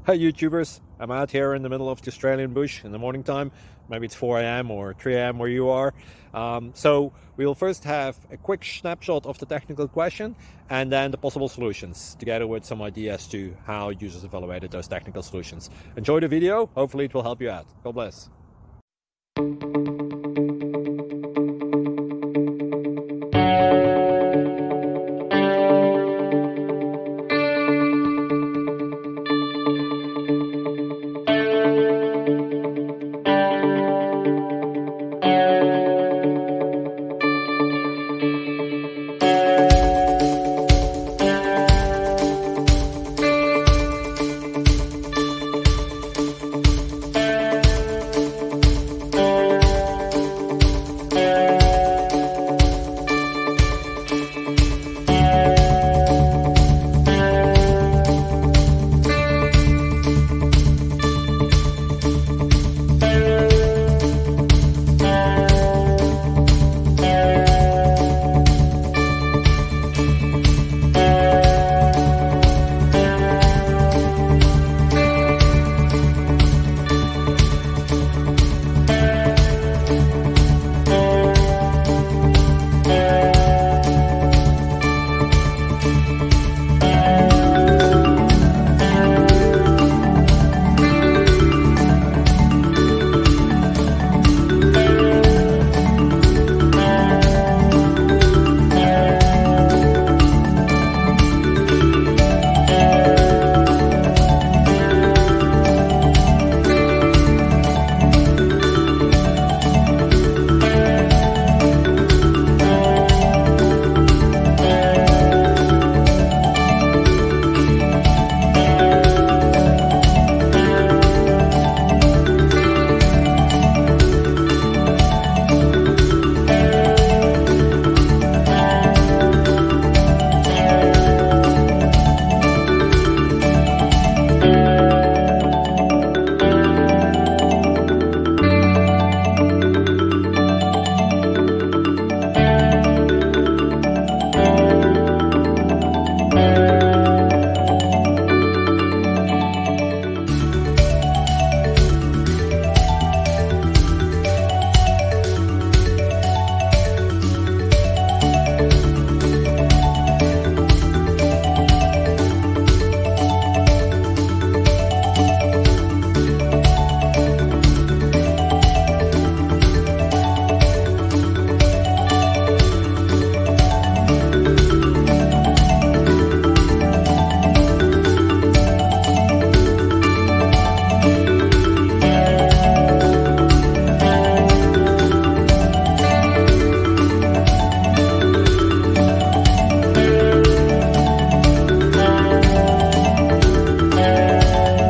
Hi YouTubers, I'm out here in the middle of the Australian bush in the morning time. Maybe it's 4 a.m. or 3 a.m. where you are. So we'll first have a quick snapshot of the technical question and then the possible solutions, together with some ideas to how users evaluated those technical solutions. Enjoy the video, hopefully it will help you out. God bless.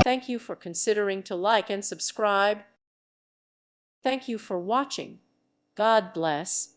Thank you for considering to like and subscribe. Thank you for watching. God bless.